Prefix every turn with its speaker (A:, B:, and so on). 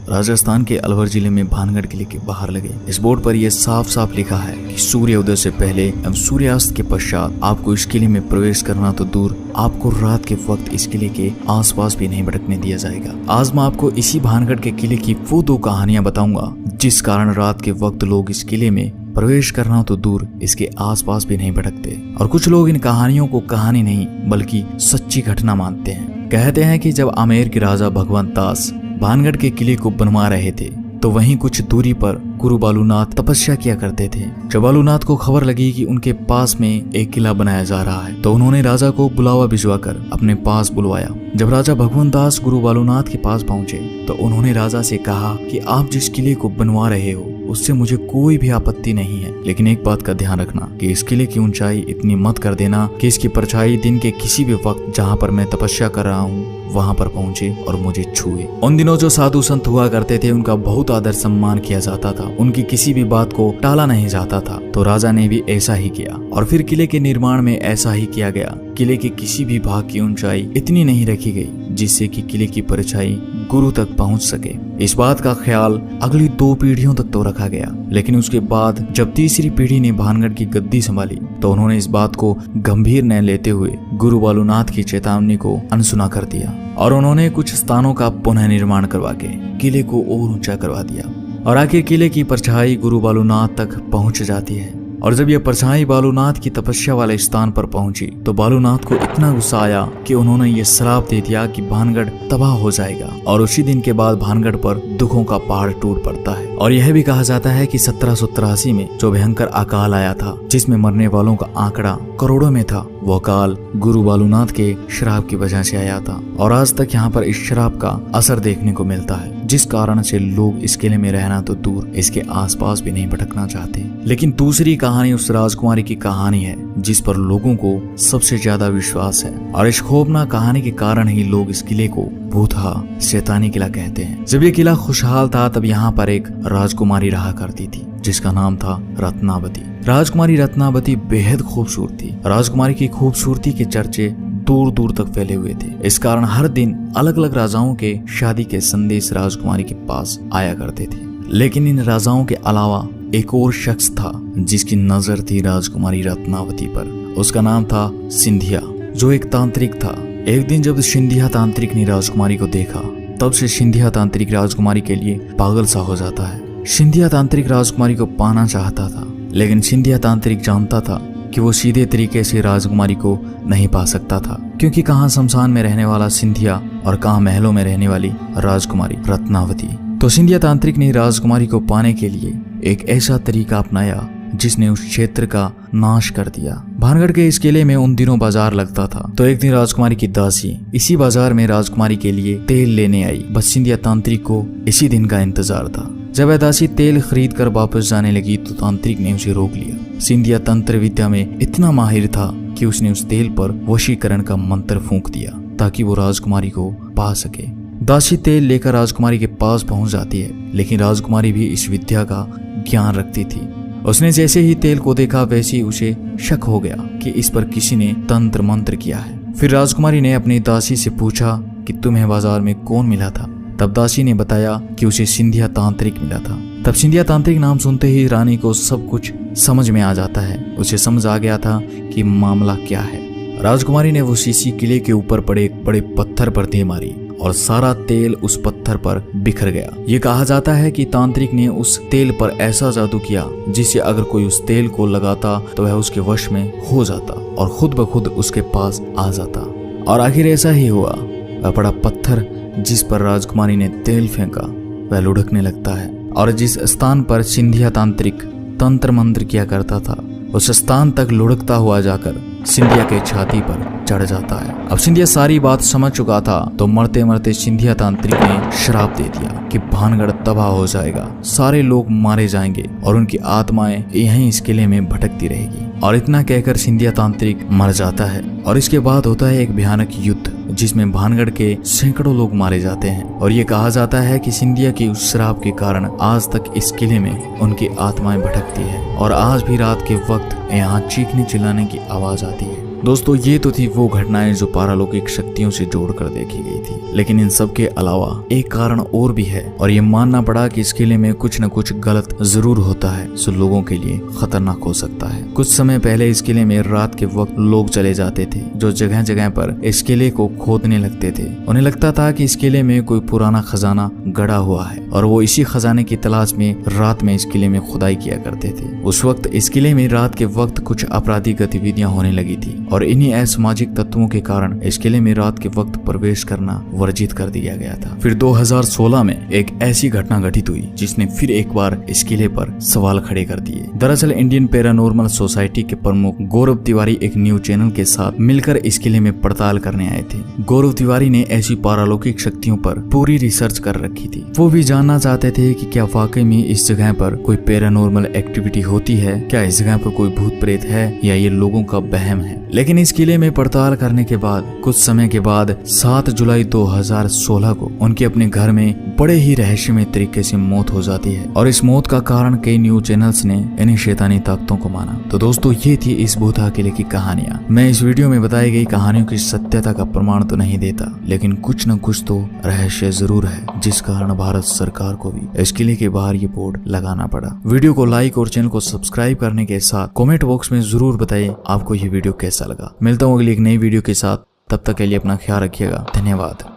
A: राजस्थान के अलवर जिले में भानगढ़ किले के बाहर लगे इस बोर्ड पर यह साफ साफ लिखा है कि सूर्य उदय से पहले एवं सूर्यास्त के पश्चात आपको इस किले में प्रवेश करना तो दूर, आपको रात के वक्त इस किले के आसपास भी नहीं भटकने दिया जाएगा। आज मैं आपको इसी भानगढ़ के किले की वो 2 कहानियां बताऊंगा जिस कारण रात के वक्त लोग इस किले में प्रवेश करना तो दूर, इसके आसपास भी नहीं भटकते। और कुछ लोग इन कहानियों को कहानी नहीं बल्कि सच्ची घटना मानते हैं। कहते हैं कि जब आमेर के राजा भगवंत दास भानगढ़ के किले को बनवा रहे थे तो वहीं कुछ दूरी पर गुरु बालूनाथ तपस्या किया करते थे। जब बालूनाथ को खबर लगी कि उनके पास में एक किला बनाया जा रहा है तो उन्होंने राजा को बुलावा भिजवाकर अपने पास बुलवाया। जब राजा भगवंत दास गुरु बालूनाथ के पास पहुंचे तो उन्होंने राजा से कहा कि आप जिस किले को बनवा रहे हो उससे मुझे कोई भी आपत्ति नहीं है, लेकिन एक बात का ध्यान रखना कि इस किले की ऊंचाई इतनी मत कर देना कि इसकी परछाई दिन के किसी भी वक्त जहाँ पर मैं तपस्या कर रहा हूँ वहाँ पर पहुँचे और मुझे छुए। उन दिनों जो साधु संत हुआ करते थे उनका बहुत आदर सम्मान किया जाता था, उनकी किसी भी बात को टाला नहीं जाता था। तो राजा ने भी ऐसा ही किया और फिर किले के निर्माण में ऐसा ही किया गया। किले के किसी भी भाग की ऊंचाई इतनी नहीं रखी गई जिससे कि किले की परछाई गुरु तक पहुंच सके। इस बात का ख्याल अगली 2 पीढ़ियों तक तो रखा गया, लेकिन उसके बाद जब तीसरी पीढ़ी ने भानगढ़ की गद्दी संभाली तो उन्होंने इस बात को गंभीर न लेते हुए गुरु बालूनाथ की चेतावनी को अनसुना कर दिया और उन्होंने कुछ स्थानों का पुनः निर्माण करवा के किले को और ऊंचा करवा दिया। और आखिर किले की परछाई गुरु बालूनाथ तक पहुंच जाती है। और जब यह परछाई बालूनाथ की तपस्या वाले स्थान पर पहुंची तो बालूनाथ को इतना गुस्सा आया कि उन्होंने ये श्राप दे दिया कि भानगढ़ तबाह हो जाएगा। और उसी दिन के बाद भानगढ़ पर दुखों का पहाड़ टूट पड़ता है। और यह भी कहा जाता है कि 1783 में जो भयंकर अकाल आया था जिसमें मरने वालों का आंकड़ा करोड़ों में था, वो अकाल गुरु बालूनाथ के श्राप की वजह से आया था। और आज तक यहाँ पर इस श्राप का असर देखने को मिलता है, जिस कारण से लोग इस किले में रहना तो दूर, इसके आसपास भी नहीं भटकना चाहते। लेकिन दूसरी कहानी उस राजकुमारी की कहानी है जिस पर लोगों को सबसे ज्यादा विश्वास है। और इस खौफनाक कहानी के कारण ही लोग इस किले को भूतहा शैतानी किला कहते हैं। जब ये किला खुशहाल था तब यहाँ पर एक राजकुमारी रहा करती थी जिसका नाम था रत्नावती। राजकुमारी रत्नावती बेहद खूबसूरत थी। राजकुमारी की खूबसूरती के चर्चे दूर दूर तक फैले हुए थे। इस कारण हर दिन अलग अलग राजाओं के शादी के संदेश राजकुमारी के पास आया करते थे। लेकिन इन राजाओं के अलावा एक और शख्स था जिसकी नजर थी राजकुमारी रत्नावती पर। उसका नाम था सिंधिया, जो एक तांत्रिक था। एक दिन जब सिंधिया तांत्रिक ने राजकुमारी को देखा तब से सिंधिया तांत्रिक राजकुमारी के लिए पागल सा हो जाता है। सिंधिया तांत्रिक राजकुमारी को पाना चाहता था, लेकिन सिंधिया तांत्रिक जानता था कि वो सीधे तरीके से राजकुमारी को नहीं पा सकता था, क्योंकि कहाँ शमशान में रहने वाला सिंधिया और कहाँ महलों में रहने वाली राजकुमारी रत्नावती। तो सिंधिया तांत्रिक ने राजकुमारी को पाने के लिए एक ऐसा तरीका अपनाया जिसने उस क्षेत्र का नाश कर दिया। भानगढ़ के इस किले में उन दिनों बाजार लगता था। तो एक दिन राजकुमारी की दासी इसी बाजार में राजकुमारी के लिए तेल लेने आई। बस सिंधिया तांत्रिक को इसी दिन का इंतजार था। जब वह दासी तेल खरीद कर वापस जाने लगी तो तांत्रिक ने उसे रोक लिया। सिंधिया तंत्र विद्या में इतना माहिर था कि उसने उस तेल पर वशीकरण का मंत्र फूंक दिया ताकि वो राजकुमारी को पा सके। दासी तेल लेकर राजकुमारी के पास पहुंच जाती है, लेकिन राजकुमारी भी इस विद्या का ज्ञान रखती थी। उसने जैसे ही तेल को देखा वैसे ही उसे शक हो गया कि इस पर किसी ने तंत्र मंत्र किया है। फिर राजकुमारी ने अपनी दासी से पूछा कि तुम्हें बाजार में कौन मिला था। तब दासी ने बताया कि उसे सिंधिया तांत्रिक मिला था। तब सिंधिया तांत्रिक नाम सुनते ही रानी को सब कुछ समझ में आ जाता है। उसे समझ आ गया था कि मामला क्या है। राजकुमारी ने वो शीशी किले के ऊपर पड़े एक बड़े पत्थर पर दे मारी और सारा तेल उस पत्थर पर बिखर गया। ये कहा जाता है कि तांत्रिक ने उस तेल पर ऐसा जादू किया जिससे अगर कोई उस तेल को लगाता तो वह उसके वश में हो जाता और खुद ब खुद उसके पास आ जाता। और आखिर ऐसा ही हुआ। वह बड़ा पत्थर जिस पर राजकुमारी ने तेल फेंका वह लुढ़कने लगता है और जिस स्थान पर सिंधिया तांत्रिक तंत्र मंत्र किया करता था उस स्थान तक लुढ़कता हुआ जाकर सिंधिया के छाती पर चढ़ जाता है। अब सिंधिया सारी बात समझ चुका था तो मरते मरते सिंधिया तांत्रिक ने श्राप दे दिया कि भानगढ़ तबाह हो जाएगा, सारे लोग मारे जाएंगे और उनकी आत्माएं यहीं इस किले में भटकती रहेगी। और इतना कहकर सिंधिया तांत्रिक मर जाता है। और इसके बाद होता है एक भयानक युद्ध जिसमें भानगढ़ के सैकड़ों लोग मारे जाते हैं। और ये कहा जाता है कि सिंधिया की उस श्राप के कारण आज तक इस किले में उनकी आत्माएं भटकती है और आज भी रात के वक्त यहाँ चीखने चिल्लाने की आवाज आती है। दोस्तों ये तो थी वो घटनाएं जो पारालौकिक शक्तियों से जोड़कर देखी गई थी, लेकिन इन सब के अलावा एक कारण और भी है और ये मानना पड़ा कि इस किले में कुछ न कुछ गलत जरूर होता है जो लोगों के लिए खतरनाक हो सकता है। कुछ समय पहले इस किले में रात के वक्त लोग चले जाते थे जो जगह जगह पर इस किले को खोदने लगते थे। उन्हें लगता था कि इस किले में कोई पुराना खजाना गड़ा हुआ है और वो इसी खजाने की तलाश में रात में इस किले में खुदाई किया करते थे। उस वक्त इस किले में रात के वक्त कुछ आपराधिक गतिविधियां होने लगी थी और इन्हीं असामाजिक तत्वों के कारण इस किले में रात के वक्त प्रवेश करना वर्जित कर दिया गया था। फिर 2016 में एक ऐसी घटना घटित हुई जिसने फिर एक बार इस किले पर सवाल खड़े कर दिए। दरअसल इंडियन पैरानॉर्मल सोसाइटी के प्रमुख गौरव तिवारी एक न्यूज चैनल के साथ मिलकर इस किले में पड़ताल करने आए थे। गौरव तिवारी ने ऐसी पारलौकिक शक्तियों पर पूरी रिसर्च कर रखी थी। वो भी जानना चाहते थे कि क्या वाकई में इस जगह पर कोई पैरानॉर्मल एक्टिविटी होती है, क्या इस जगह पर कोई भूत प्रेत है या ये लोगों का वहम है। लेकिन इस किले में पड़ताल करने के बाद कुछ समय के बाद 7 जुलाई 2016 को उनके अपने घर में बड़े ही रहस्यमय तरीके से मौत हो जाती है और इस मौत का कारण कई न्यूज चैनल्स ने इन्हीं शैतानी ताकतों को माना। तो दोस्तों ये थी इस भूतहा किले की कहानियां। मैं इस वीडियो में बताई गई कहानियों की सत्यता का प्रमाण तो नहीं देता, लेकिन कुछ न कुछ तो रहस्य जरूर है जिस कारण भारत सरकार को भी इस किले के बाहर ये बोर्ड लगाना पड़ा। वीडियो को लाइक और चैनल को सब्सक्राइब करने के साथ कमेंट बॉक्स में जरूर बताइए आपको ये वीडियो कैसा लगा। मिलता हूँ अगली एक नई वीडियो के साथ, तब तक के लिए अपना ख्याल रखिएगा। धन्यवाद।